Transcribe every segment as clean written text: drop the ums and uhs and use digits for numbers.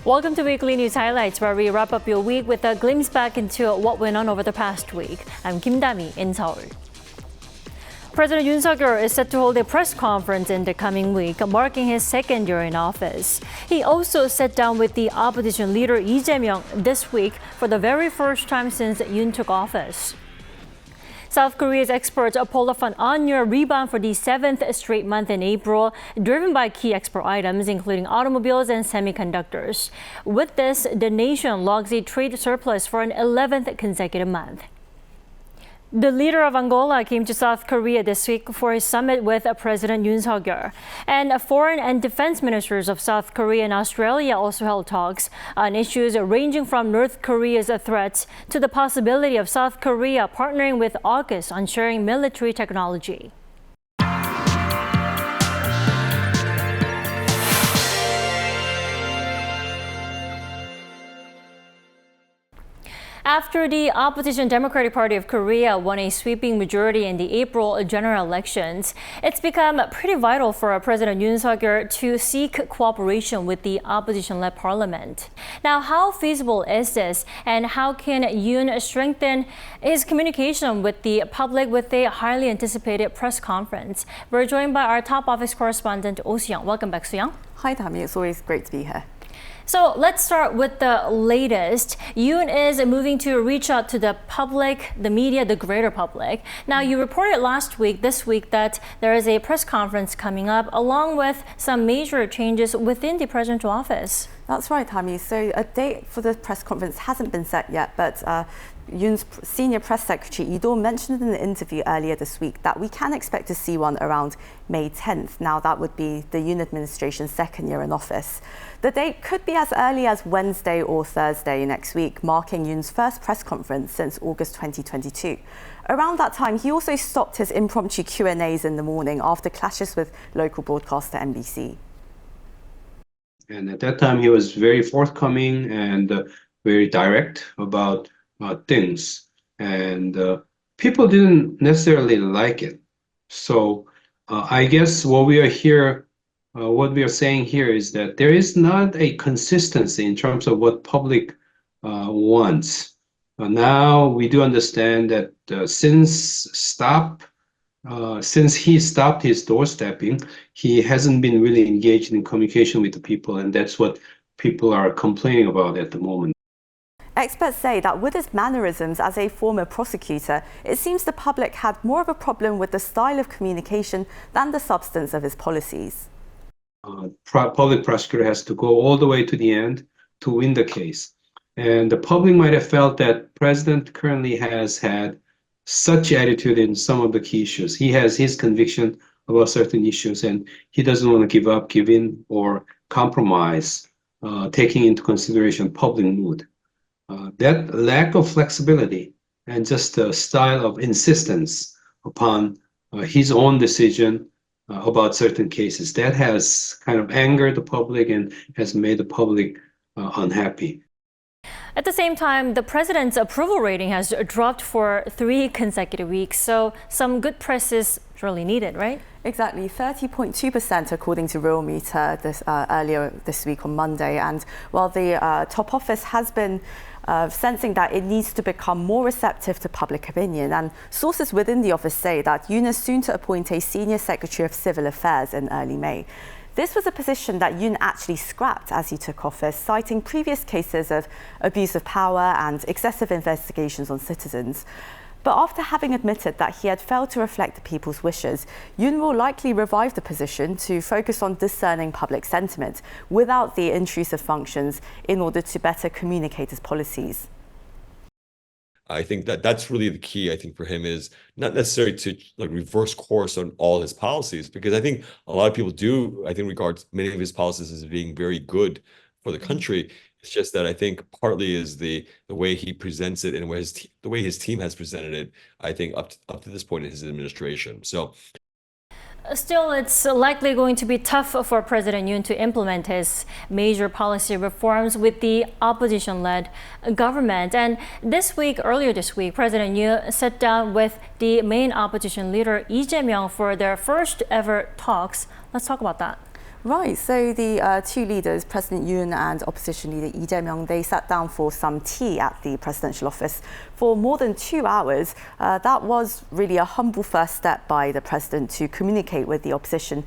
Welcome to Weekly News Highlights, where we wrap up your week with a glimpse back into what went on over the past week. I'm Kim Dami in Seoul. President Yoon Suk Yeol is set to hold a press conference in the coming week, marking his second year in office. He also sat down with the opposition leader Lee Jae-myung this week for the very first time since Yoon took office. South Korea's exports pulled off an on-year rebound for the seventh straight month in April, driven by key export items, including automobiles and semiconductors. With this, the nation logs a trade surplus for an 11th consecutive month. The leader of Angola came to South Korea this week for his summit with President Yoon Suk Yeol. And foreign and defense ministers of South Korea and Australia also held talks on issues ranging from North Korea's threats to the possibility of South Korea partnering with AUKUS on sharing military technology. After the opposition Democratic Party of Korea won a sweeping majority in the April general elections, it's become pretty vital for President Yoon Suk Yeol to seek cooperation with the opposition-led parliament. Now, how feasible is this, and how can Yoon strengthen his communication with the public with a highly anticipated press conference? We're joined by our top office correspondent, Oh Soo-young. Welcome back, Soo-young. Hi, Tammy. It's always great to be here. So let's start with the latest. Yoon is moving to reach out to the public, the media, the greater public. Now, you reported this week, that there is a press conference coming up, along with some major changes within the presidential office. That's right, Tammy. So a date for the press conference hasn't been set yet, but Yoon's senior press secretary, Lee Jae-myung, mentioned in an interview earlier this week that we can expect to see one around May 10th. Now, that would be the Yoon administration's second year in office. The date could be as early as Wednesday or Thursday next week, marking Yoon's first press conference since August 2022. Around that time, he also stopped his impromptu Q&As in the morning after clashes with local broadcaster MBC. And at that time, he was very forthcoming and very direct about things. And people didn't necessarily like it. So I guess what we are saying here is that there is not a consistency in terms of what public wants. Now we do understand that since he stopped his doorstepping, he hasn't been really engaged in communication with the people, and that's what people are complaining about at the moment. Experts say that with his mannerisms as a former prosecutor, it seems the public had more of a problem with the style of communication than the substance of his policies. Public prosecutor has to go all the way to the end to win the case. And the public might have felt that President currently has had such attitude in some of the key issues. He has his conviction about certain issues, and he doesn't want to give up, give in, or compromise, taking into consideration public mood. That lack of flexibility and just a style of insistence upon his own decision about certain cases, that has kind of angered the public and has made the public unhappy. At the same time, the president's approval rating has dropped for 3 consecutive weeks, so some good press is really needed, right? Exactly, 30.2% according to Realmeter earlier this week on Monday. And while the top office has been sensing that it needs to become more receptive to public opinion, and sources within the office say that Yoon is soon to appoint a senior secretary of civil affairs in early May. This was a position that Yoon actually scrapped as he took office, citing previous cases of abuse of power and excessive investigations on citizens. But after having admitted that he had failed to reflect the people's wishes, Yoon will likely revive the position to focus on discerning public sentiment without the intrusive functions in order to better communicate his policies. I think that's really the key, I think, for him, is not necessarily to reverse course on all his policies, because I think a lot of people do, I think, regard many of his policies as being very good for the country. It's just that I think partly is the way he presents it and the way his team has presented it, I think, up to this point in his administration. So Still, it's likely going to be tough for President Yoon to implement his major policy reforms with the opposition-led government. And earlier this week, President Yoon sat down with the main opposition leader, Lee Jae-myung, for their first ever talks. Let's talk about that. Right, so the two leaders, President Yoon and opposition leader Lee Jae-myung, they sat down for some tea at the presidential office for more than 2 hours. That was really a humble first step by the president to communicate with the opposition.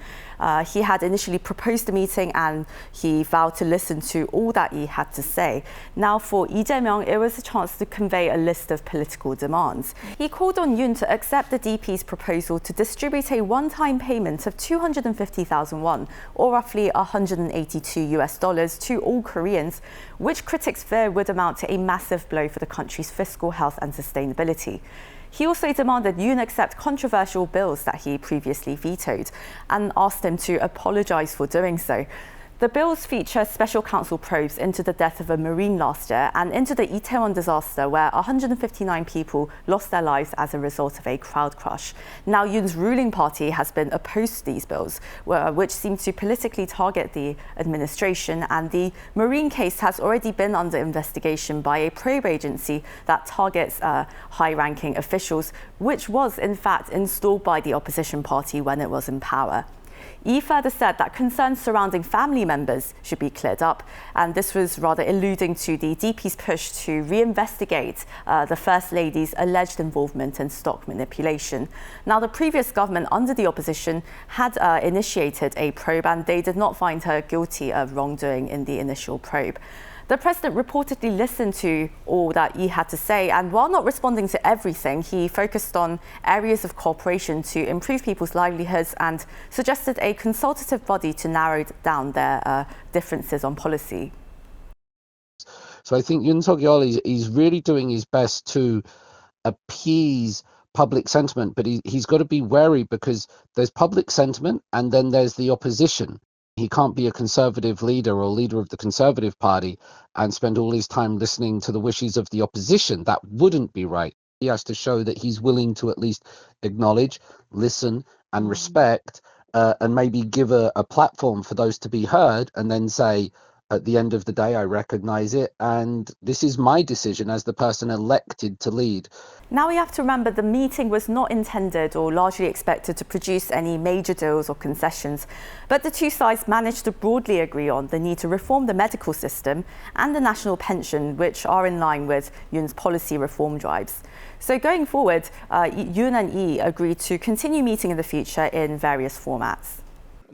He had initially proposed the meeting and he vowed to listen to all that he had to say. Now for Lee Jae-myung, it was a chance to convey a list of political demands. He called on Yoon to accept the DP's proposal to distribute a one-time payment of 250,000 won, or roughly $182 to all Koreans, which critics fear would amount to a massive blow for the country's fiscal health and sustainability. He also demanded Yoon accept controversial bills that he previously vetoed and asked him to apologize for doing so. The bills feature special counsel probes into the death of a Marine last year and into the Itaewon disaster, where 159 people lost their lives as a result of a crowd crush. Now, Yoon's ruling party has been opposed to these bills, which seem to politically target the administration, and the Marine case has already been under investigation by a probe agency that targets high-ranking officials, which was in fact installed by the opposition party when it was in power. Yi further said that concerns surrounding family members should be cleared up, and this was rather alluding to the DP's push to reinvestigate the First Lady's alleged involvement in stock manipulation. Now, the previous government under the opposition had initiated a probe, and they did not find her guilty of wrongdoing in the initial probe. The president reportedly listened to all that Yi had to say, and while not responding to everything, he focused on areas of cooperation to improve people's livelihoods and suggested a consultative body to narrow down their differences on policy. So I think Yoon Suk Yeol is really doing his best to appease public sentiment, but he's got to be wary, because there's public sentiment and then there's the opposition. He can't be a conservative leader or leader of the Conservative Party and spend all his time listening to the wishes of the opposition. That wouldn't be right. He has to show that he's willing to at least acknowledge, listen and respect, and maybe give a platform for those to be heard, and then say, at the end of the day, I recognize it, and this is my decision as the person elected to lead. Now we have to remember the meeting was not intended or largely expected to produce any major deals or concessions, but the two sides managed to broadly agree on the need to reform the medical system and the national pension, which are in line with Yoon's policy reform drives. So going forward, Yoon and Yi agreed to continue meeting in the future in various formats.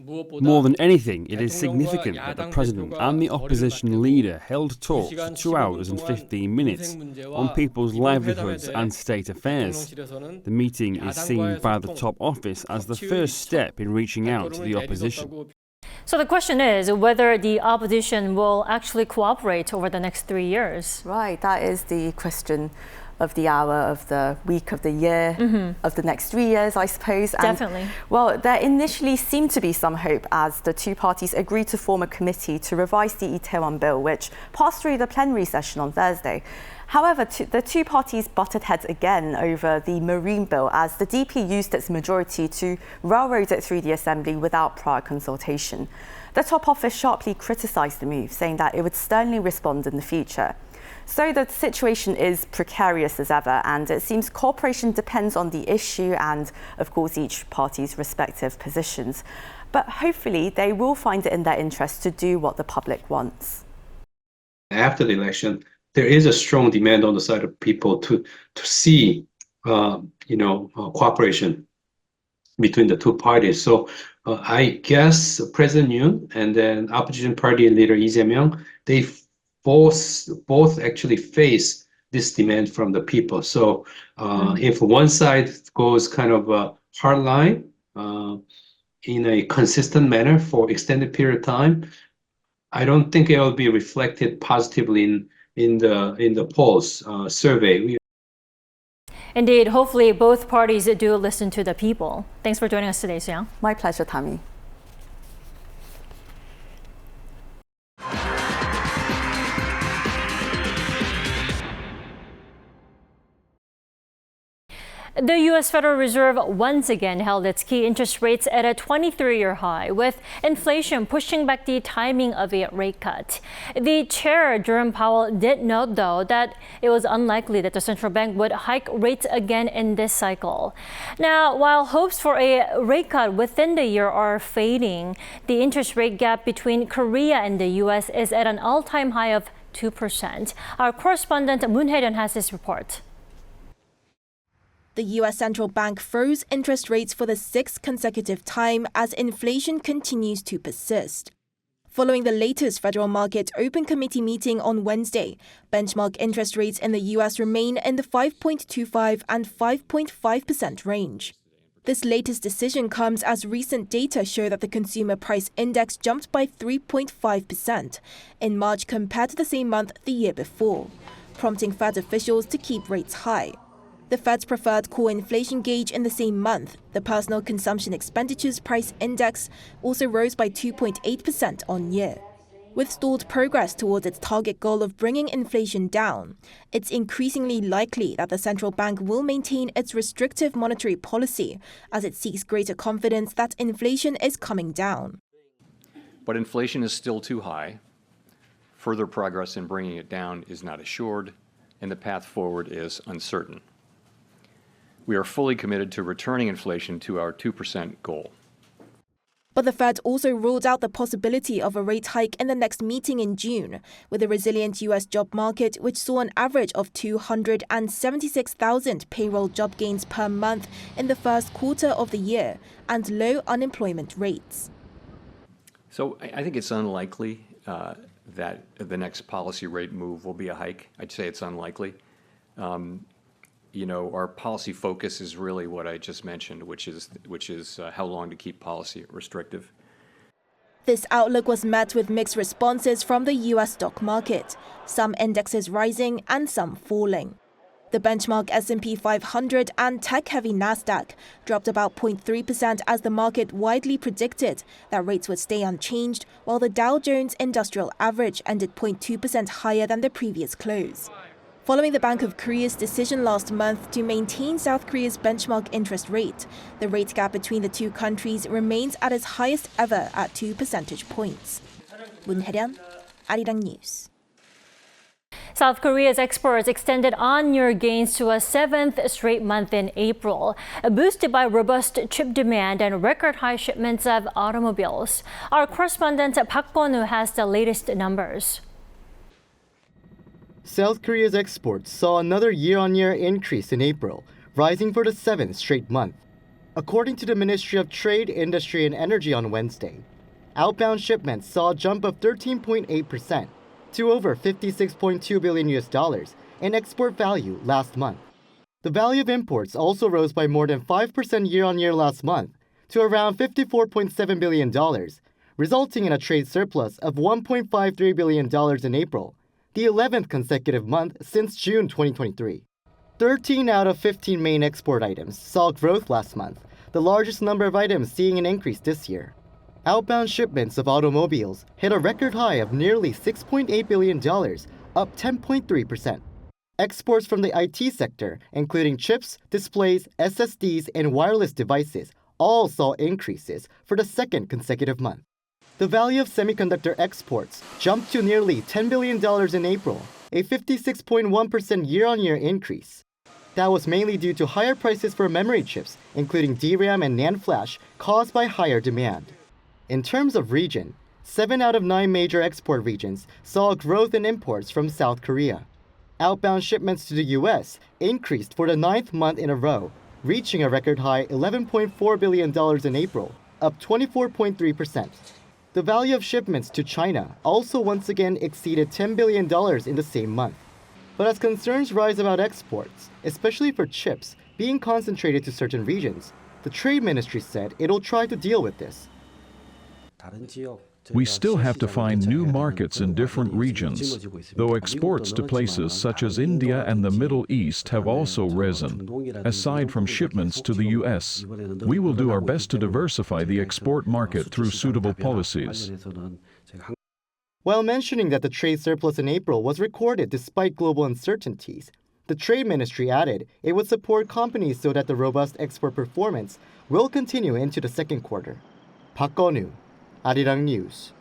More than anything, it is significant that the President and the opposition leader held talks for 2 hours and 15 minutes on people's livelihoods and state affairs. The meeting is seen by the top office as the first step in reaching out to the opposition. So the question is whether the opposition will actually cooperate over the next 3 years. Right, that is the question of the hour, of the week, of the year, of the next 3 years, I suppose. And, Definitely. well, there initially seemed to be some hope as the two parties agreed to form a committee to revise the Itaewon bill, which passed through the plenary session on Thursday. However, the two parties butted heads again over the Marine bill, as the DP used its majority to railroad it through the assembly without prior consultation. The top office sharply criticised the move, saying that it would sternly respond in the future. So the situation is precarious as ever, and it seems cooperation depends on the issue and, of course, each party's respective positions. But hopefully they will find it in their interest to do what the public wants. After the election, there is a strong demand on the side of people to see, cooperation between the two parties. So I guess President Yoon and then opposition party leader Lee Jae-myung, they both actually face this demand from the people. So if one side goes kind of a hard line in a consistent manner for extended period of time, I don't think it will be reflected positively in the polls survey. Indeed, hopefully both parties do listen to the people. Thanks for joining us today, Soo-young. My pleasure, Tammy. The U.S. Federal Reserve once again held its key interest rates at a 23-year high, with inflation pushing back the timing of a rate cut. The chair, Jerome Powell, did note, though, that it was unlikely that the central bank would hike rates again in this cycle. Now, while hopes for a rate cut within the year are fading, the interest rate gap between Korea and the U.S. is at an all-time high of 2%. Our correspondent Moon Hae-ryun has this report. The U.S. central bank froze interest rates for the sixth consecutive time as inflation continues to persist. Following the latest Federal Market Open Committee meeting on Wednesday, benchmark interest rates in the U.S. remain in the 5.25 and 5.5% range. This latest decision comes as recent data show that the Consumer Price Index jumped by 3.5% in March compared to the same month the year before, prompting Fed officials to keep rates high. The Fed's preferred core inflation gauge in the same month, the Personal Consumption Expenditures Price Index, also rose by 2.8% on year. With stalled progress towards its target goal of bringing inflation down, it's increasingly likely that the central bank will maintain its restrictive monetary policy as it seeks greater confidence that inflation is coming down. But inflation is still too high. Further progress in bringing it down is not assured, and the path forward is uncertain. We are fully committed to returning inflation to our 2% goal. But the Fed also ruled out the possibility of a rate hike in the next meeting in June, with a resilient U.S. job market which saw an average of 276,000 payroll job gains per month in the first quarter of the year and low unemployment rates. So I think it's unlikely that the next policy rate move will be a hike. I'd say it's unlikely. Our policy focus is really what I just mentioned, which is how long to keep policy restrictive. This outlook was met with mixed responses from the U.S. stock market, some indexes rising and some falling. The benchmark S&P 500 and tech-heavy Nasdaq dropped about 0.3% as the market widely predicted that rates would stay unchanged, while the Dow Jones Industrial Average ended 0.2% higher than the previous close. Following the Bank of Korea's decision last month to maintain South Korea's benchmark interest rate, the rate gap between the two countries remains at its highest ever at 2 percentage points. Moon Hae-ryun, 아리랑뉴스. South Korea's exports extended on-year gains to a seventh straight month in April, boosted by robust chip demand and record-high shipments of automobiles. Our correspondent Park Kwon-woo has the latest numbers. South Korea's exports saw another year-on-year increase in April, rising for the seventh straight month. According to the Ministry of Trade, Industry and Energy on Wednesday, outbound shipments saw a jump of 13.8% to over $56.2 billion in export value last month. The value of imports also rose by more than 5% year-on-year last month to around $54.7 billion, resulting in a trade surplus of $1.53 billion in April, the 11th consecutive month since June 2023. 13 out of 15 main export items saw growth last month, the largest number of items seeing an increase this year. Outbound shipments of automobiles hit a record high of nearly $6.8 billion, up 10.3%. Exports from the IT sector, including chips, displays, SSDs, and wireless devices, all saw increases for the second consecutive month. The value of semiconductor exports jumped to nearly $10 billion in April, a 56.1% year-on-year increase. That was mainly due to higher prices for memory chips, including DRAM and NAND flash, caused by higher demand. In terms of region, 7 out of 9 major export regions saw growth in imports from South Korea. Outbound shipments to the U.S. increased for the 9th month in a row, reaching a record high $11.4 billion in April, up 24.3%. The value of shipments to China also once again exceeded $10 billion in the same month. But as concerns rise about exports, especially for chips, being concentrated to certain regions, the Trade Ministry said it'll try to deal with this. We still have to find new markets in different regions, though exports to places such as India and the Middle East have also risen. Aside from shipments to the U.S., we will do our best to diversify the export market through suitable policies. While mentioning that the trade surplus in April was recorded despite global uncertainties, The Trade Ministry added it would support companies so that the robust export performance will continue into the second quarter. Park Go-nu, 아리랑뉴스.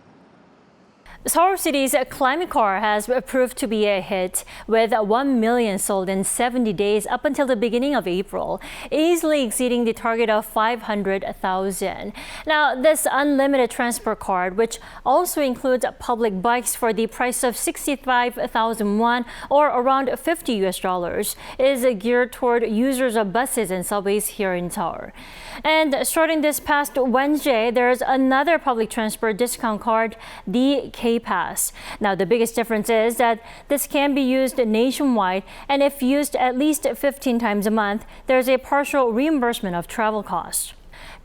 Seoul City's climate car has proved to be a hit, with 1 million sold in 70 days up until the beginning of April, easily exceeding the target of 500,000. Now, this unlimited transport card, which also includes public bikes for the price of 65,000 won, or around $50, is geared toward users of buses and subways here in Seoul. And starting this past Wednesday, there's another public transport discount card, the K-Pass. Now, the biggest difference is that this can be used nationwide, and if used at least 15 times a month, there's a partial reimbursement of travel costs.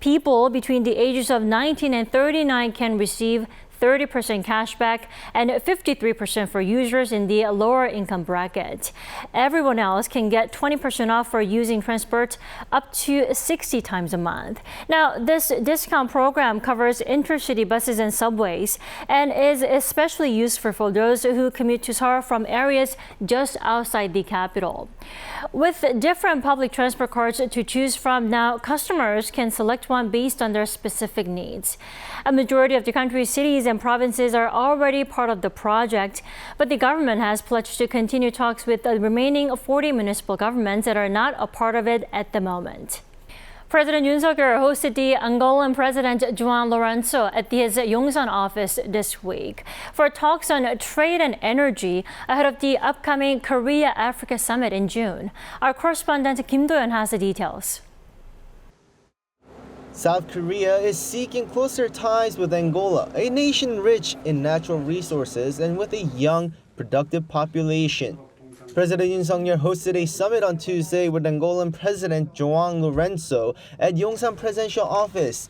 People between the ages of 19 and 39 can receive 30% cashback and 53% for users in the lower income bracket. Everyone else can get 20% off for using transport up to 60 times a month. Now, this discount program covers intercity buses and subways and is especially useful for those who commute to Seoul from areas just outside the capital. With different public transport cards to choose from, now customers can select one based on their specific needs. A majority of the country's cities and provinces are already part of the project, but the government has pledged to continue talks with the remaining 40 municipal governments that are not a part of it at the moment. President Yoon Suk Yeol hosted the Angolan President João Lourenço at his Yongsan office this week for talks on trade and energy ahead of the upcoming Korea-Africa summit in June. Our correspondent Kim Do-yeon has the details. South Korea is seeking closer ties with Angola, a nation rich in natural resources and with a young, productive population. President Yoon Suk Yeol hosted a summit on Tuesday with Angolan President João Lourenço at Yongsan Presidential Office.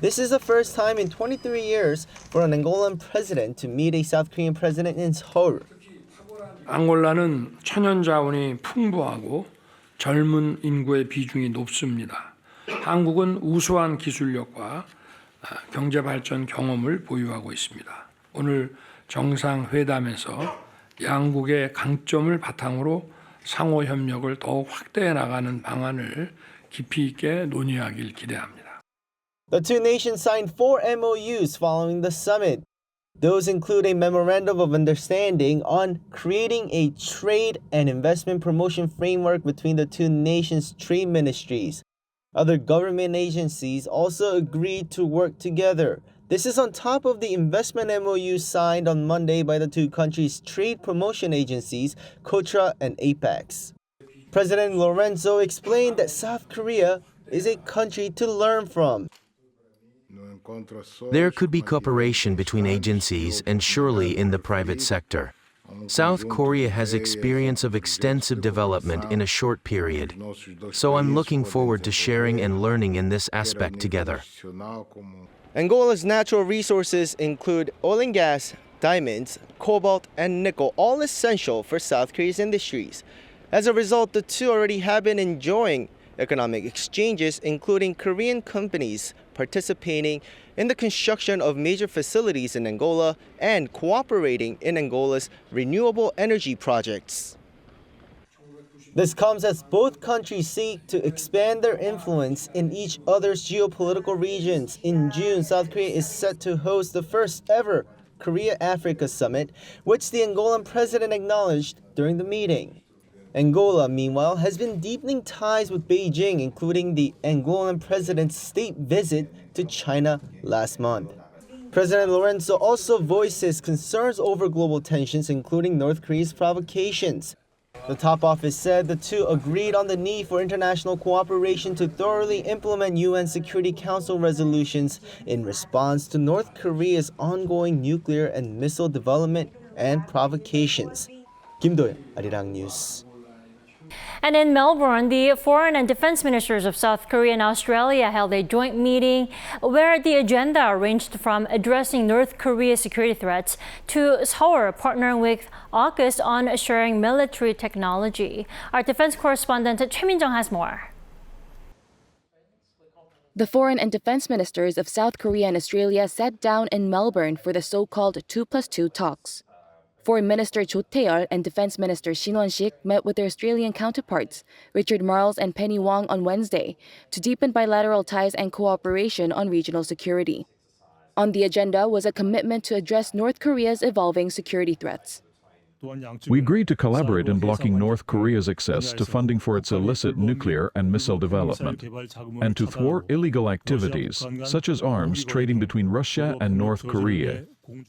This is the first time in 23 years for an Angolan president to meet a South Korean president in Seoul. 앙골라는 천연 자원이 풍부하고 젊은 인구의 비중이 높습니다. 한국은 우수한 기술력과 경제 발전 경험을 보유하고 있습니다. 오늘 정상회담에서 양국의 강점을 바탕으로 상호 협력을 더욱 확대해 나가는 방안을 깊이 있게 논의하길 기대합니다. The two nations signed 4 MOUs following the summit. Those include a memorandum of understanding on creating a trade and investment promotion framework between the two nations' trade ministries. Other government agencies also agreed to work together. This is on top of the investment MOU signed on Monday by the two countries' trade promotion agencies, KOTRA and APEX. President Lourenço explained that South Korea is a country to learn from. There could be cooperation between agencies and surely in the private sector. South Korea has experience of extensive development in a short period, so I'm looking forward to sharing and learning in this aspect together. Angola's natural resources include oil and gas, diamonds, cobalt, and nickel, all essential for South Korea's industries. As a result, the two already have been enjoying economic exchanges, including Korean companies participating in the construction of major facilities in Angola and cooperating in Angola's renewable energy projects. This comes as both countries seek to expand their influence in each other's geopolitical regions. In June, South Korea is set to host the first ever Korea-Africa summit, which the Angolan president acknowledged during the meeting. Angola, meanwhile, has been deepening ties with Beijing, including the Angolan president's state visit to China last month. President Lourenço also voiced his concerns over global tensions, including North Korea's provocations. The top office said the two agreed on the need for international cooperation to thoroughly implement UN Security Council resolutions in response to North Korea's ongoing nuclear and missile development and provocations. Kim Do-yeon, 아리랑뉴스. And in Melbourne, the foreign and defense ministers of South Korea and Australia held a joint meeting where the agenda ranged from addressing North Korea's security threats to Seoul partnering with AUKUS on sharing military technology. Our defense correspondent Choi Min-jung has more. The foreign and defense ministers of South Korea and Australia sat down in Melbourne for the so-called 2+2 talks. Foreign Minister Yoon Suk Yeol and Defense Minister Shin Won-sik met with their Australian counterparts, Richard Marles and Penny Wong, on Wednesday to deepen bilateral ties and cooperation on regional security. On the agenda was a commitment to address North Korea's evolving security threats. We agreed to collaborate in blocking North Korea's access to funding for its illicit nuclear and missile development, and to thwart illegal activities, such as arms trading between Russia and North Korea.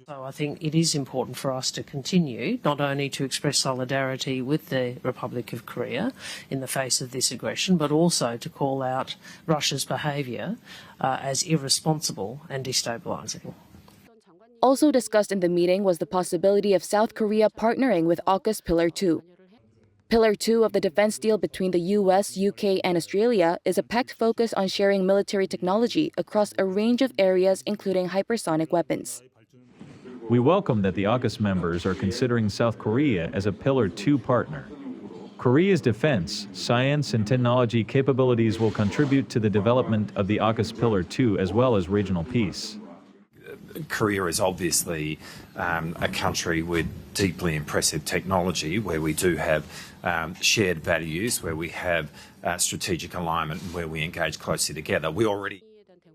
So I think it is important for us to continue not only to express solidarity with the Republic of Korea in the face of this aggression, but also to call out Russia's behaviour as irresponsible and destabilising. Also discussed in the meeting was the possibility of South Korea partnering with AUKUS Pillar 2. Pillar 2 of the defense deal between the US, UK, and Australia is a pact focused on sharing military technology across a range of areas, including hypersonic weapons. We welcome that the AUKUS members are considering South Korea as a Pillar 2 partner. Korea's defense, science, and technology capabilities will contribute to the development of the AUKUS Pillar 2 as well as regional peace. Korea is obviously a country with deeply impressive technology, where we do have shared values, where we have strategic alignment, and where we engage closely together.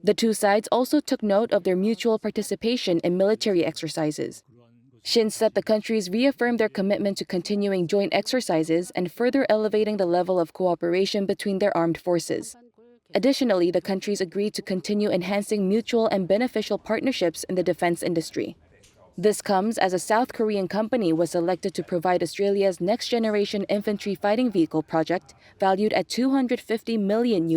The two sides also took note of their mutual participation in military exercises. Shin said the countries reaffirmed their commitment to continuing joint exercises and further elevating the level of cooperation between their armed forces. Additionally, the countries agreed to continue enhancing mutual and beneficial partnerships in the defense industry. This comes as a South Korean company was selected to provide Australia's next-generation infantry fighting vehicle project, valued at $250 million.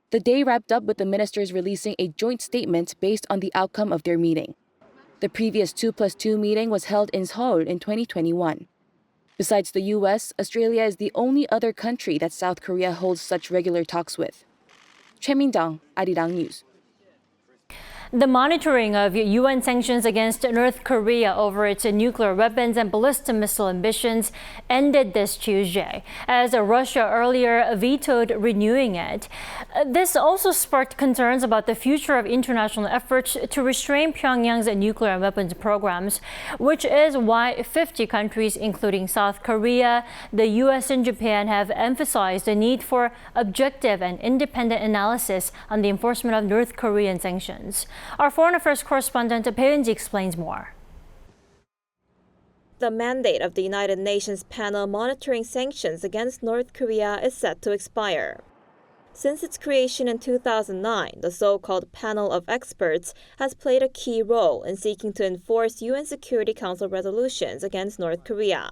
The day wrapped up with the ministers releasing a joint statement based on the outcome of their meeting. The previous 2+2 meeting was held in Seoul in 2021. Besides the US, Australia is the only other country that South Korea holds such regular talks with. Choi Min-dang, 아리랑뉴스. The monitoring of UN sanctions against North Korea over its nuclear weapons and ballistic missile ambitions ended this Tuesday, as Russia earlier vetoed renewing it. This also sparked concerns about the future of international efforts to restrain Pyongyang's nuclear weapons programs, which is why 50 countries, including South Korea, the US, and Japan, have emphasized the need for objective and independent analysis on the enforcement of North Korean sanctions. Our foreign affairs correspondent Bae-eun-ji explains more. The mandate of the United Nations panel monitoring sanctions against North Korea is set to expire. Since its creation in 2009, the so-called panel of experts has played a key role in seeking to enforce UN Security Council resolutions against North Korea.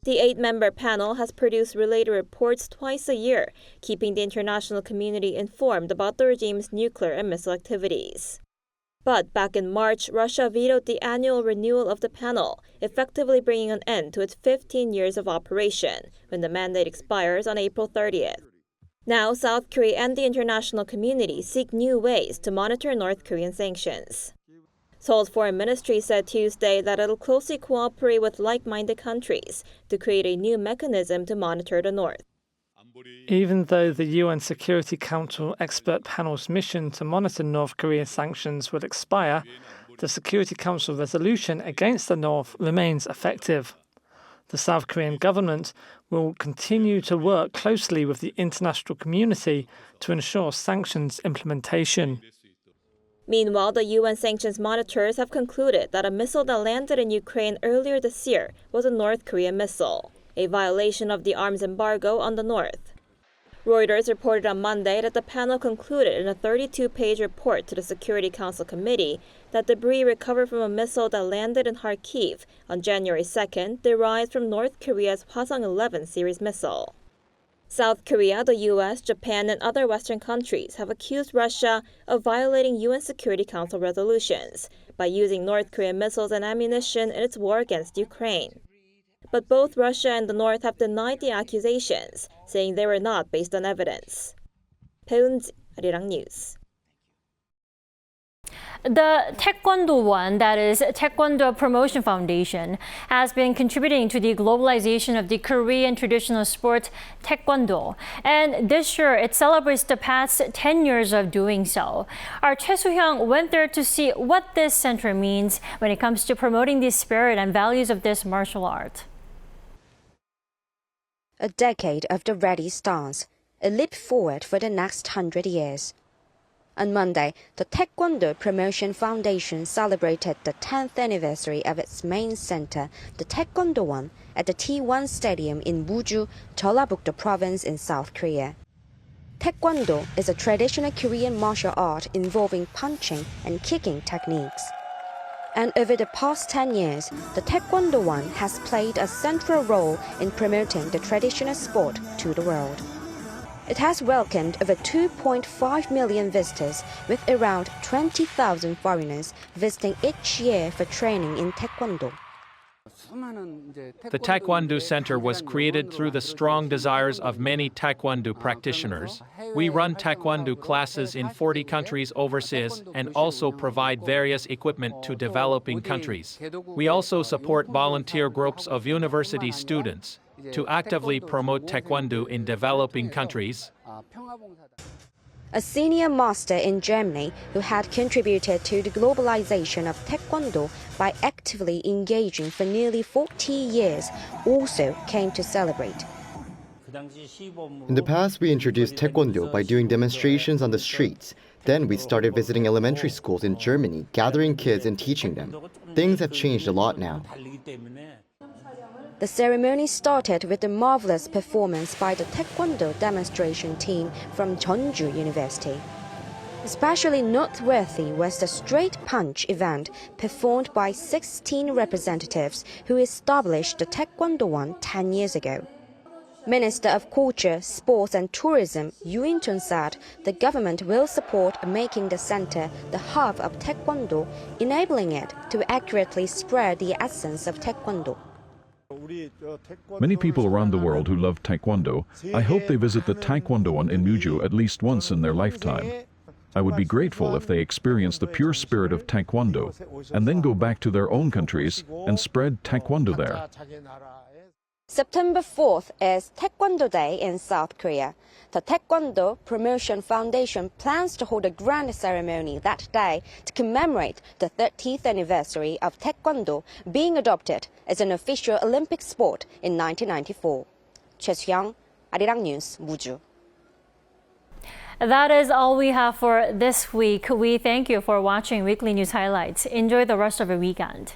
The 8-member panel has produced related reports twice a year, keeping the international community informed about the regime's nuclear and missile activities. But back in March, Russia vetoed the annual renewal of the panel, effectively bringing an end to its 15 years of operation, when the mandate expires on April 30th. Now, South Korea and the international community seek new ways to monitor North Korean sanctions. Seoul's foreign ministry said Tuesday that it'll closely cooperate with like-minded countries to create a new mechanism to monitor the North. Even though the UN Security Council expert panel's mission to monitor North Korean sanctions will expire, the Security Council resolution against the North remains effective. The South Korean government will continue to work closely with the international community to ensure sanctions implementation. Meanwhile, the UN sanctions monitors have concluded that a missile that landed in Ukraine earlier this year was a North Korean missile, a violation of the arms embargo on the North. Reuters reported on Monday that the panel concluded in a 32-page report to the Security Council Committee that debris recovered from a missile that landed in Kharkiv on January 2nd derived from North Korea's Hwasong-11 series missile. South Korea, the US, Japan, and other Western countries have accused Russia of violating UN Security Council resolutions by using North Korean missiles and ammunition in its war against Ukraine. But both Russia and the North have denied the accusations, saying they were not based on evidence. Bae-eun-ji, Arirang News. The Taekwondo One, that is Taekwondo Promotion Foundation, has been contributing to the globalization of the Korean traditional sport Taekwondo. And this year, it celebrates the past 10 years of doing so. Our Choi Soo-hyung went there to see what this center means when it comes to promoting the spirit and values of this martial art. A decade of the ready stance, a leap forward for the next 100 years. On Monday, the Taekwondo Promotion Foundation celebrated the 10th anniversary of its main center, the Taekwondo One, at the T1 Stadium in Muju, Jeollabuk-do Province in South Korea. Taekwondo is a traditional Korean martial art involving punching and kicking techniques. And over the past 10 years, the Taekwondo One has played a central role in promoting the traditional sport to the world. It has welcomed over 2.5 million visitors, with around 20,000 foreigners visiting each year for training in Taekwondo. The Taekwondo Center was created through the strong desires of many Taekwondo practitioners. We run Taekwondo classes in 40 countries overseas and also provide various equipment to developing countries. We also support volunteer groups of university students to actively promote Taekwondo in developing countries. A senior master in Germany who had contributed to the globalization of Taekwondo by actively engaging for nearly 40 years also came to celebrate. In the past, we introduced Taekwondo by doing demonstrations on the streets. Then we started visiting elementary schools in Germany, gathering kids and teaching them. Things have changed a lot now. The ceremony started with a marvelous performance by the Taekwondo demonstration team from Jeonju University. Especially noteworthy was the straight punch event performed by 16 representatives who established the Taekwondo One 10 years ago. Minister of Culture, Sports and Tourism Yoon Suk said the government will support making the center the hub of Taekwondo, enabling it to accurately spread the essence of Taekwondo. Many people around the world who love Taekwondo, I hope they visit the Taekwondo One in Muju at least once in their lifetime. I would be grateful if they experience the pure spirit of Taekwondo and then go back to their own countries and spread Taekwondo there. September 4th is Taekwondo Day in South Korea. The Taekwondo Promotion Foundation plans to hold a grand ceremony that day to commemorate the 30th anniversary of Taekwondo being adopted as an official Olympic sport in 1994. Choi Soo-hyung, 아리랑뉴스, 무주. That is all we have for this week. We thank you for watching Weekly News Highlights. Enjoy the rest of your weekend.